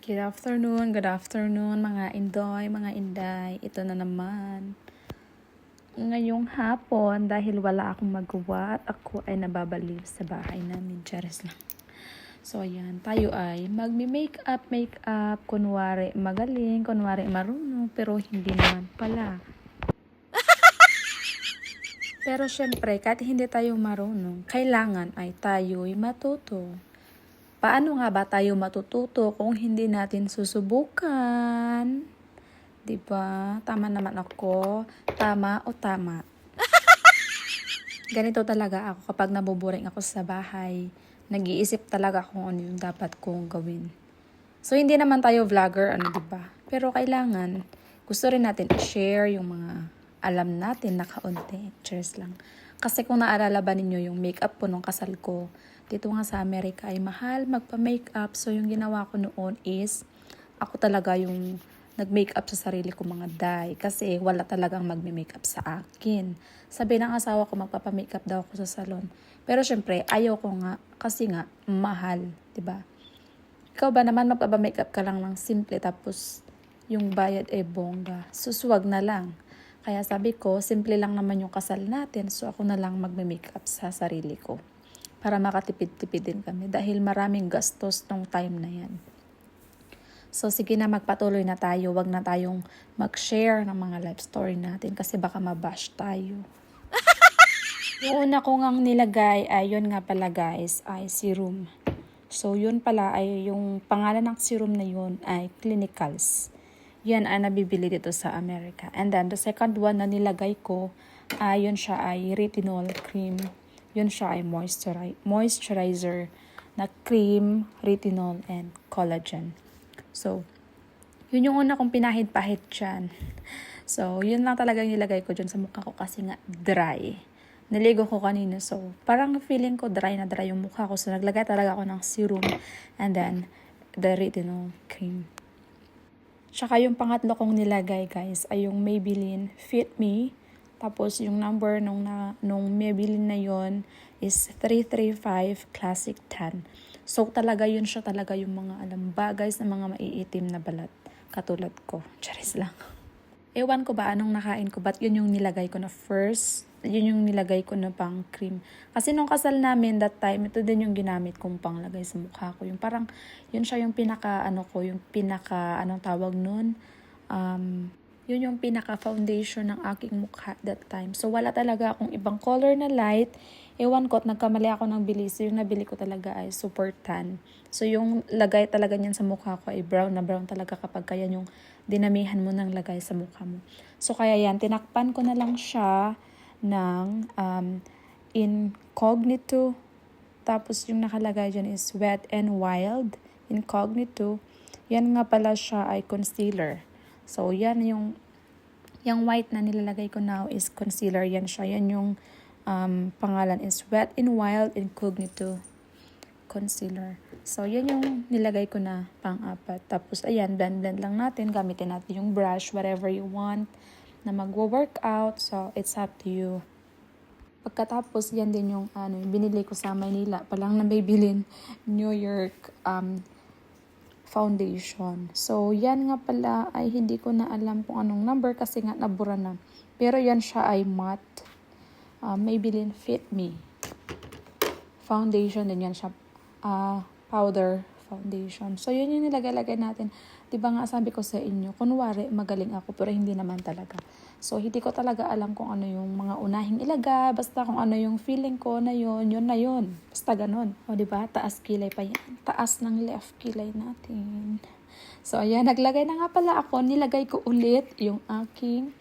Good afternoon mga indoy, mga inday. Ito na naman. Ngayong hapon, dahil wala akong magawa at ako ay nababaliw sa bahay namin. Charis lang. So ayan, tayo ay magmi-makeup, kunwari magaling, kunwari marunong, pero hindi naman pala. Pero syempre, kahit hindi tayo marunong, kailangan ay tayo'y matuto. Paano nga ba tayo matututo kung hindi natin susubukan? 'Di ba? Tama naman ako. Tama o tama? Ganito talaga ako kapag naboboring ako sa bahay. Nag-iisip talaga kung ano yung dapat kong gawin. So, hindi naman tayo vlogger, 'di ba? Pero kailangan, gusto rin natin i-share yung mga alam natin na kaunti. Cheers lang. Kasi kung naalala ba ninyo yung makeup ko nung kasal ko, dito nga sa Amerika ay mahal magpa-makeup. So, yung ginawa ko noon is, ako talaga yung nag-makeup sa sarili ko mga day. Kasi wala talagang magme-makeup sa akin. Sabi ng asawa ko, magpapa-makeup daw ako sa salon. Pero syempre, ayaw ko nga. Kasi nga, mahal. 'Di ba? Ikaw ba naman magpapa-makeup ka lang ng simple tapos yung bayad bongga. Suswag na lang. Kaya sabi ko, simple lang naman yung kasal natin. So ako na lang magme-makeup sa sarili ko. Para makatipid-tipid din kami. Dahil maraming gastos tong time na yan. So sige na, magpatuloy na tayo. Wag na tayong mag-share ng mga life story natin. Kasi baka mabash tayo. Yung una ko ngang nilagay ay yun nga pala guys ay serum. So, yun pala ay yung pangalan ng serum na yun ay Clinicals. Yan ay nabibili dito sa Amerika. And then, the second one na nilagay ko, yun siya ay retinol cream. Yun siya ay moisturizer na cream, retinol, and collagen. So, yun yung una kong pinahid-pahid dyan. So, yun lang talagang nilagay ko dyan sa mukha ko kasi nga dry. Naligo ko kanina, so parang feeling ko dry na dry yung mukha ko. So naglagay talaga ako ng serum and then the retinol cream. Tsaka yung pangatlo kong nilagay guys ay yung Maybelline Fit Me. Tapos yung number nung Maybelline na yon is 335 Classic Tan. So talaga yun siya talaga yung mga bagay sa mga maiitim na balat. Katulad ko. Charis lang. Ewan ko ba anong nakain ko, but yun yung nilagay ko na first. Yun yung nilagay ko na pang cream. Kasi nung kasal namin that time, ito din yung ginamit kong panglagay sa mukha ko. Yung parang, yun siya yung anong tawag nun? Yun yung pinaka foundation ng aking mukha that time. So wala talaga akong ibang color na light. Ewan ko, nagkamali ako ng bilis. So yung nabili ko talaga ay super tan. So yung lagay talaga niyan sa mukha ko ay brown na brown talaga kapag kaya yung dinamihan mo ng lagay sa mukha mo. So kaya yan, tinakpan ko na lang siya ng Incognito. Tapos yung nakalagay dyan is Wet n Wild Incognito. Yan nga pala siya ay concealer. So yan yung white na nilalagay ko now is concealer. Yan siya. Yan yung pangalan is Wet n Wild Incognito concealer. So, yan yung nilagay ko na pang-apat. Tapos, ayan, blend lang natin. Gamitin natin yung brush, whatever you want na magwo-workout. So, it's up to you. Pagkatapos, yan din yung binili ko sa Maynila. Palang na Maybelline New York foundation. So, yan nga pala ay hindi ko na alam kung anong number kasi nga nabura na. Pero yan siya ay matte. Maybelline Fit Me foundation din yan siya. Powder foundation. So, yun yung nilagay-lagay natin. Diba nga sabi ko sa inyo, kunwari magaling ako pero hindi naman talaga. So, hindi ko talaga alam kung ano yung mga unahing ilagay. Basta kung ano yung feeling ko na yun na yun. Basta ganun. O, diba? Taas kilay pa yan. Taas ng left kilay natin. So, ayan. Naglagay na nga pala ako. Nilagay ko ulit yung aking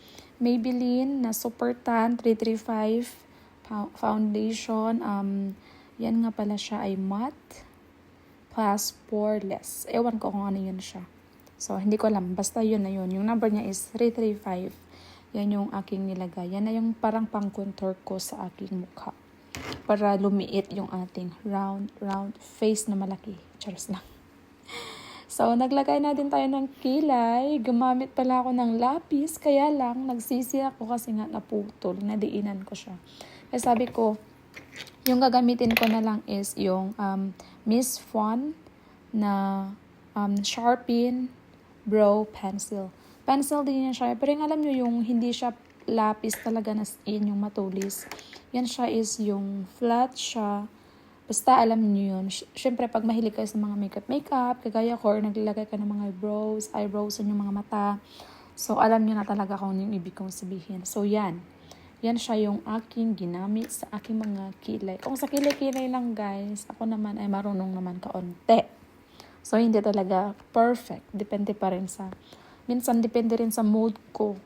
Maybelline na Super Tan 335 foundation. Yan nga pala siya ay matte plus poreless. Ewan ko kung ano yun siya. So, hindi ko alam. Basta yun na yun. Yung number niya is 335. Yan yung aking nilagay. Yan na yung parang pang-contour ko sa aking mukha. Para lumiit yung ating round face na malaki. Charos lang. So, naglagay na din tayo ng kilay. Gumamit pala ako ng lapis. Kaya lang, nagsisi ako kasi nga naputol. Nadiinan ko siya. Kaya sabi ko, yung gagamitin ko na lang is yung Miss Fun na Sharpie Brow Pencil. Pencil din yan siya. Pero yung alam nyo, yung hindi siya lapis talaga na in, yung matulis. Yan siya is yung flat siya. Basta alam niyo yun. Siyempre, pag mahilig kayo sa mga makeup, kagaya ko, or naglalagay ka ng mga eyebrows sa inyong mga mata. So, alam niyo na talaga kung ano yung ibig kong sabihin. So, yan. Yan siya yung aking ginamit sa aking mga kilay. Kung sa kilay-kilay lang, guys, ako naman ay marunong naman kaunti. So, hindi talaga perfect. Depende pa rin sa, minsan depende rin sa mood ko.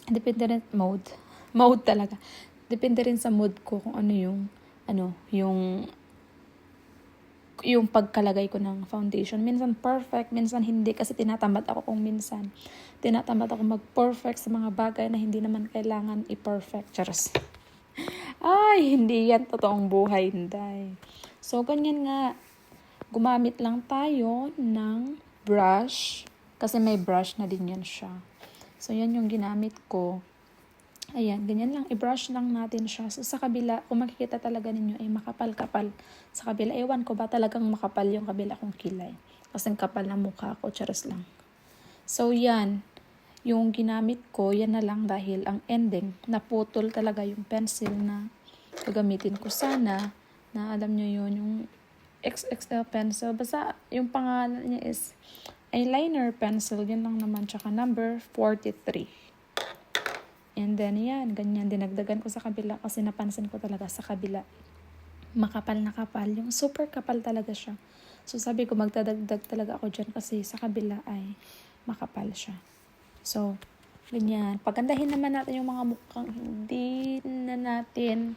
Depende rin, mode talaga. Depende rin sa mood ko kung ano yung pagkalagay ko ng foundation. Minsan perfect, minsan hindi kasi tinatamad ako kung minsan. Tinatamad ako mag-perfect sa mga bagay na hindi naman kailangan i-perfect. Charos. Ay, hindi yan totoong buhay, hindi. So, ganyan nga. Gumamit lang tayo ng brush kasi may brush na din yan siya. So, yan yung ginamit ko. Ayan, ganyan lang. I-brush lang natin siya. So, sa kabila, kung makikita talaga ninyo, ay makapal-kapal. Sa kabila, ewan ko ba talagang makapal yung kabila kong kilay. Kasing kapal na mukha ko, charos lang. So, yan. Yung ginamit ko, yan na lang dahil ang ending, naputol talaga yung pencil na gagamitin ko sana. Na alam nyo yun, yung XXL pencil. Basta, yung pangalan niya is eyeliner pencil. Yan lang naman. Tsaka number 43. And then, yan, ganyan, dinagdagan ko sa kabila kasi napansin ko talaga sa kabila. Makapal na kapal. Yung super kapal talaga siya. So, sabi ko, magdadagdag talaga ako dyan kasi sa kabila ay makapal siya. So, ganyan. Pagandahin naman natin yung mga mukhang hindi na natin,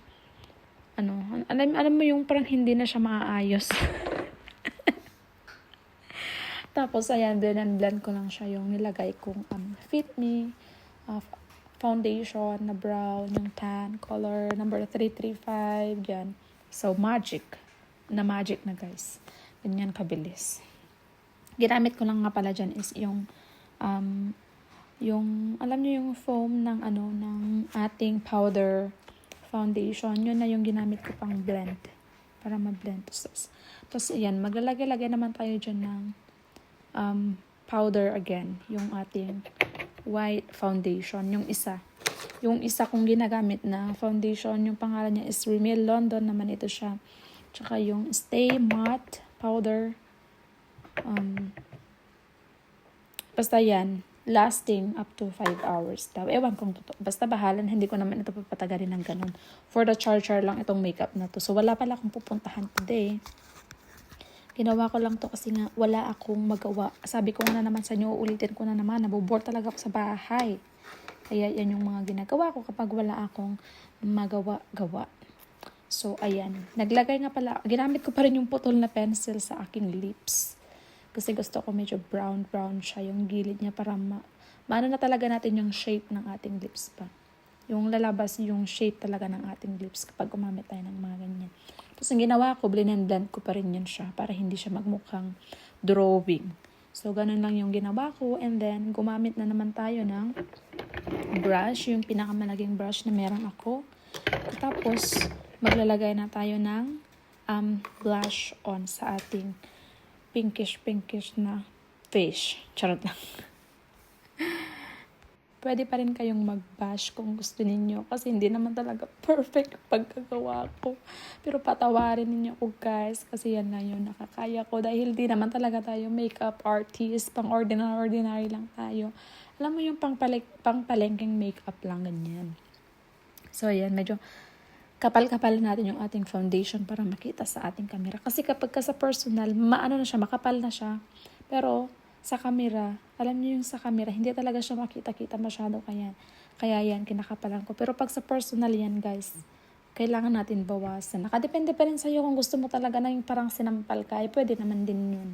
alam mo yung parang hindi na siya maaayos. Tapos, ayan, blend ko lang siya yung nilagay kong Fit Me, foundation na brown, yung tan color number 335, yan. So, magic na guys. Ganyan kabilis. Ginamit ko lang nga pala dyan is yung alam niyo yung foam ng ng ating powder foundation. Yun na yung ginamit ko pang blend. Para ma-blend. Tapos, yan, maglalagay-lagay naman tayo dyan ng powder again. Yung ating white foundation, yung isa kong ginagamit na foundation, yung pangalan niya is Rimmel London naman ito siya. Tsaka yung Stay Matte powder, basta yan, lasting up to 5 hours daw. Ewan kong totoo. Basta bahalan, hindi ko naman ito papatagalin ng ganun. For the charger lang itong makeup na to. So, wala pala akong pupuntahan today. Ginawa ko lang to kasi nga wala akong magawa. Sabi ko na naman sa inyo, ulitin ko na naman, nabobore talaga ako sa bahay. Kaya yan yung mga ginagawa ko kapag wala akong magawa-gawa. So, ayan. Naglagay nga pala, ginamit ko pa rin yung putol na pencil sa aking lips. Kasi gusto ko medyo brown siya yung gilid niya para maano na talaga natin yung shape ng ating lips pa. Yung lalabas yung shape talaga ng ating lips kapag gumamit tayo ng mga ganyan. Tapos ang ginawa ko, blend ko pa rin yan siya para hindi siya magmukhang drawing. So, ganun lang yung ginawa ko. And then, gumamit na naman tayo ng brush, yung pinakamalaging brush na meron ako. Tapos, maglalagay na tayo ng blush on sa ating pinkish na face. Charot lang. Pwede pa rin kayong mag-bash kung gusto ninyo. Kasi hindi naman talaga perfect pagkagawa ko. Pero patawarin ninyo ko guys. Kasi yan na yung nakakaya ko. Dahil di naman talaga tayo makeup artist. Pang-ordinary lang tayo. Alam mo yung pang-palengking makeup lang ganyan. So ayan, medyo kapal-kapal natin yung ating foundation para makita sa ating camera. Kasi kapag ka sa personal, makapal na siya. Pero sa camera, alam niyo yung sa camera, hindi talaga siya makita-kita masyado. Kaya yan, kinakapalan ko. Pero pag sa personal yan, guys, kailangan natin bawasan. Nakadepende pa rin sa'yo kung gusto mo talaga na yung parang sinampal ka, pwede naman din yun.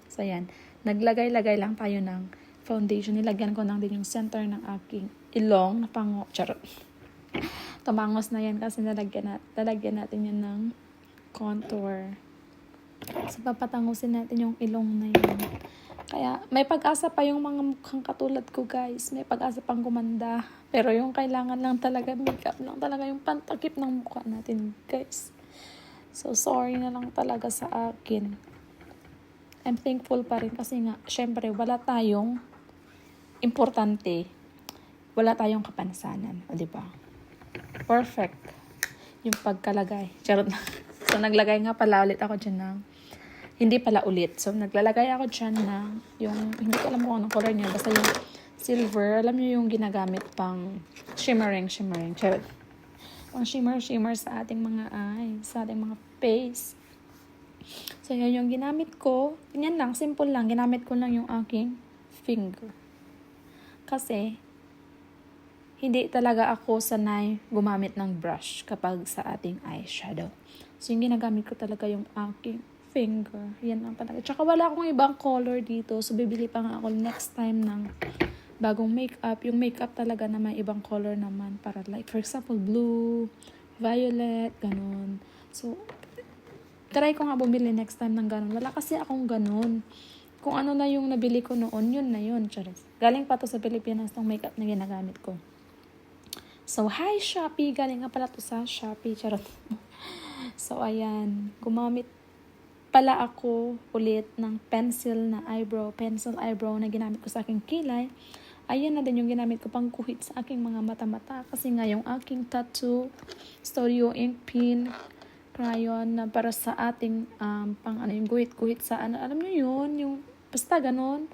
So, yan. Naglagay-lagay lang tayo ng foundation. Nilagyan ko lang din yung center ng aking ilong na pango. Charot. Tumangos na yan kasi nalagyan natin yan ng contour. So, papatangusin natin yung ilong na yun. Kaya, may pag-asa pa yung mga mukhang katulad ko, guys. May pag-asa pang gumanda. Pero yung kailangan lang talaga, makeup lang talaga yung pantakip ng mukha natin, guys. So, sorry na lang talaga sa akin. I'm thankful pa rin kasi nga, syempre, wala tayong importante. Wala tayong kapansanan. O, diba? Perfect. Yung pagkalagay. Charot na. So, naglagay nga pala ulit ako dyan ng, hindi pala ulit. So, naglalagay ako dyan ng, yung, hindi ko alam kung anong color niya. Basta yung silver. Alam niyo yung ginagamit pang shimmering. Charot. Pang shimmer sa ating mga eyes, sa ating mga face. So, yan yung ginamit ko. Yan lang, simple lang. Ginamit ko lang yung aking finger. Kasi, hindi talaga ako sanay gumamit ng brush kapag sa ating eyeshadow. So, yung ginagamit ko talaga yung aking finger. Yan lang talaga. Tsaka wala akong ibang color dito. So, bibili pa nga ako next time ng bagong makeup. Yung makeup talaga na may ibang color naman. Para like, for example, blue, violet, ganun. So, try ko nga bumili next time ng ganun. Wala kasi akong ganun. Kung ano na yung nabili ko noon, yun na yun. Charis. Galing pa to sa Pilipinas tong makeup na ginagamit ko. So, hi Shopee. Galing nga pala to sa Shopee. Charot. So, ayan. Gumamit pala ako ulit ng pencil eyebrow na ginamit ko sa aking kilay. Ayan na din yung ginamit ko pang kuhit sa aking mga mata-mata. Kasi nga yung aking tattoo, Studio Ink Pin, crayon na para sa ating yung guhit-guhit sa alam niyo yun, yung basta ganon.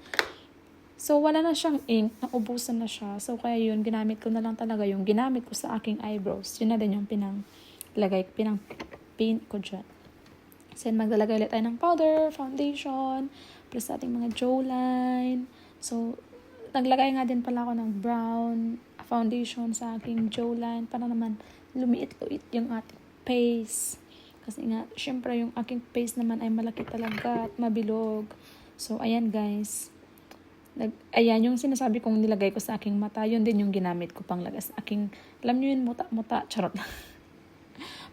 So wala na siyang ink, naubusan na siya. So kaya yun, ginamit ko na lang talaga yung ginamit ko sa aking eyebrows. Yun na din yung pinang paint ko dyan. So maglalagay ulit tayo ng powder, foundation, plus ating mga jawline. So naglagay nga din pala ako ng brown foundation sa aking jawline para naman lumiit-luit yung ating face. Kasi nga, syempre yung aking face naman ay malaki talaga at mabilog. So, ayan guys. Ayan yung sinasabi kong nilagay ko sa aking mata. Yun din yung ginamit ko pang lagay sa aking, alam nyo yun, muta-muta. Charot.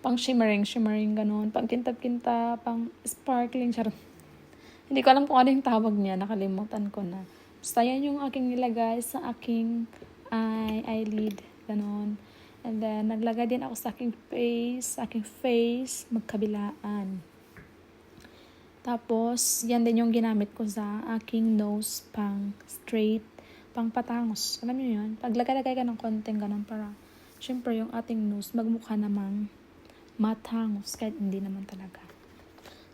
Pang shimmering, ganun. Pang kintab-kintab, pang sparkling, charot. Hindi ko alam kung ano yung tawag niya. Nakalimutan ko na. Basta yan yung aking nilagay sa aking eyelid. Ganun. And then, naglagay din ako sa aking face, magkabilaan. Tapos, yan din yung ginamit ko sa aking nose, pang straight, pang patangos. Alam niyo yun? Paglagay-lagay ka ng konting ganun para, syempre, yung ating nose, magmukha namang matangos, kahit hindi naman talaga.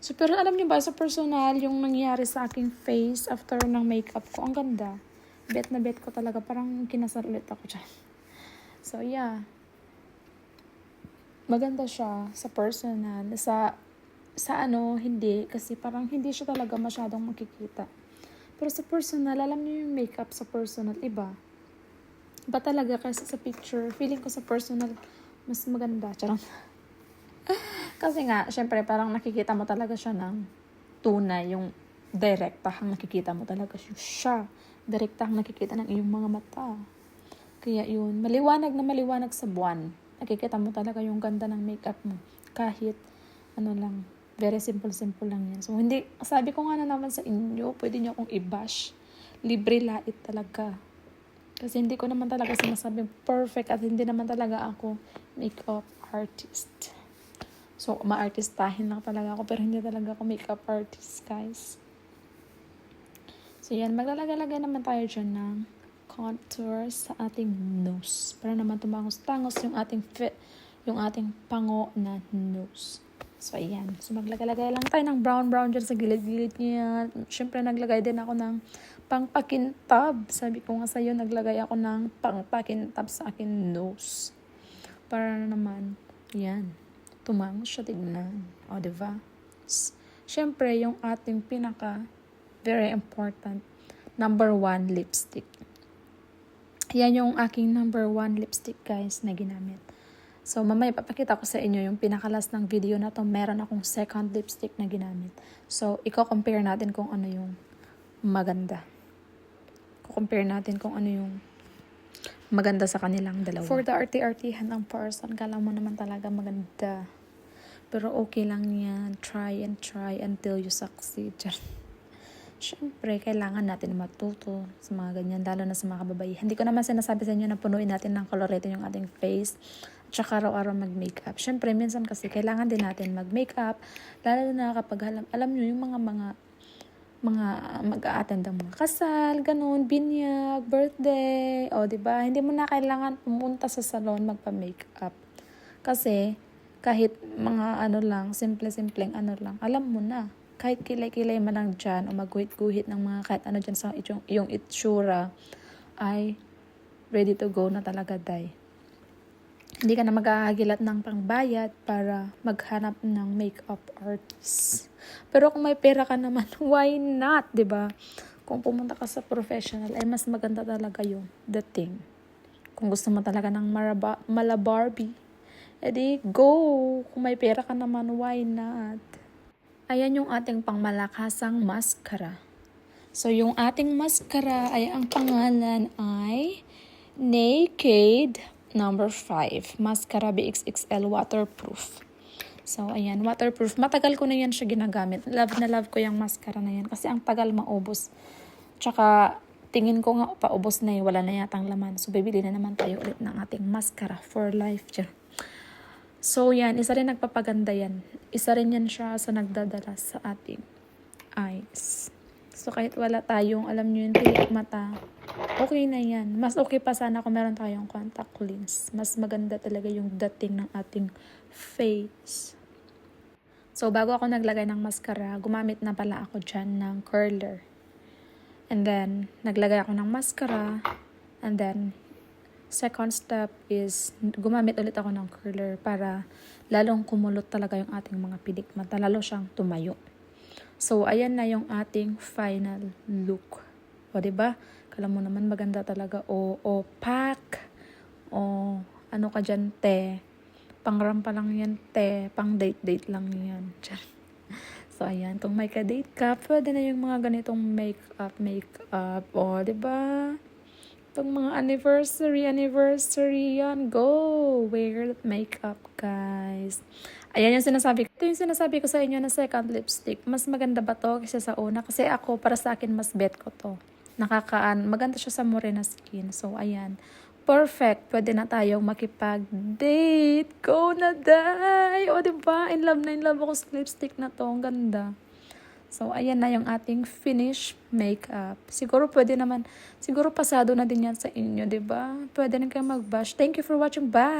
So, pero alam niyo ba, sa personal, yung nangyari sa aking face after ng makeup ko, ang ganda. Bet na bet ko talaga, parang kinasal ulit ako dyan. So, yeah. Maganda siya sa personal. Sa hindi. Kasi parang hindi siya talaga masyadong makikita. Pero sa personal, alam niyo yung makeup sa personal, iba. Iba talaga kasi sa picture. Feeling ko sa personal, mas maganda. Charot. Kasi nga, syempre, parang nakikita mo talaga siya ng tunay. Yung direktahang nakikita mo talaga siya. Direktahang nakikita ng iyong mga mata. Kaya yun, maliwanag sa buwan. Nakikita mo talaga yung ganda ng makeup mo. Kahit, lang, very simple lang yan. So, hindi, sabi ko nga na naman sa inyo, pwede nyo akong i-bash. Libre lait talaga. Kasi hindi ko naman talaga sinasabing perfect at hindi naman talaga ako makeup artist. So, ma-artistahin lang talaga ako, pero hindi talaga ako makeup artist, guys. So, yan, maglalagay naman tayo dyan ng contour sa ating nose para naman tumangos-tangos yung ating pango na nose. So, ayan. So, maglagay lang tayo ng brown dyan sa gilid-gilid niya. Siyempre, naglagay din ako ng pangpakintab. Sabi ko nga sa'yo, naglagay ako ng pangpakintab sa aking nose. Para naman, yan, tumangos siya tignan. O, diba? Siyempre, yung ating very important, number 1 lipstick. Yan yung aking number 1 lipstick, guys, na ginamit. So, mamaya papakita ko sa inyo yung pinakalas ng video na to. Meron akong second lipstick na ginamit. So, i-compare natin kung ano yung maganda. I-compare natin kung ano yung maganda sa kanilang dalawa. For the arty-artihan ng person, kala mo naman talaga maganda. Pero okay lang yan. Try until you succeed. Siyempre, kailangan natin matuto sa mga ganyan, lalo na sa mga kababaihan. Hindi ko naman sinasabi sa inyo na punuin natin ng kolorete yung ating face at saka araw-araw mag-makeup. Siyempre, minsan kasi kailangan din natin mag-makeup, lalo na kapag alam nyo yung mga mga mag-a-attend ng mga kasal, ganun, binyag, birthday, o di ba? Hindi mo na kailangan pumunta sa salon magpa-makeup. Kasi kahit mga ano lang, simple-simpleng ano lang, alam mo na. Kahit kilay-kilay man lang dyan o magguhit-guhit ng mga kahit ano dyan sa yung itsura ay ready to go na talaga, day. Hindi ka na maghahagilat ng pangbayad para maghanap ng makeup artist. Pero kung may pera ka naman, why not, di ba? Kung pumunta ka sa professional, ay mas maganda talaga yung dating. Kung gusto mo talaga ng mala Barbie, edi go! Kung may pera ka naman, why not? Ayan yung ating pangmalakasang mascara. So, yung ating mascara ay ang pangalan ay Naked number 5. Mascara BXXL waterproof. So, ayan, waterproof. Matagal ko na yan siya ginagamit. Love na love ko yung mascara na yan kasi ang tagal maubos. Tsaka, tingin ko nga paubos na wala na yatang laman. So, bibili na naman tayo ulit ng ating mascara for life. So, yan, isa rin nagpapaganda yan. Isa rin yan siya sa nagdadala sa ating eyes. So, kahit wala tayong, alam nyo yun, pilik mata, okay na yan. Mas okay pa sana kung meron tayong contact lens. Mas maganda talaga yung dating ng ating face. So, bago ako naglagay ng mascara, gumamit na pala ako dyan ng curler. And then, naglagay ako ng mascara. And then, second step is, gumamit ulit ako ng curler para lalong kumulot talaga yung ating mga pilik mata. Lalo siyang tumayo. So, ayan na yung ating final look. O, diba? Kala mo naman maganda talaga. O pack. O, ano ka dyan, te. Pangrampa lang yan, te. Pang date lang yan. So, ayan. Kung may ka-date ka, pwede na yung mga ganitong makeup. O, diba? Pag mga anniversary yan, go! Wear makeup, guys. Ayan yung sinasabi ko. Ito yung sinasabi ko sa inyo na second lipstick. Mas maganda ba to kaysa sa una? Kasi ako, para sa akin, mas bet ko to. Maganda siya sa morena skin. So, ayan. Perfect. Pwede na tayong makipag-date. Go na, day! O, diba? In love ako sa lipstick na to. Ang ganda. So, ayan na yung ating finish makeup. Siguro pasado na din yan sa inyo, diba? Pwede na kayo mag-bash. Thank you for watching. Bye!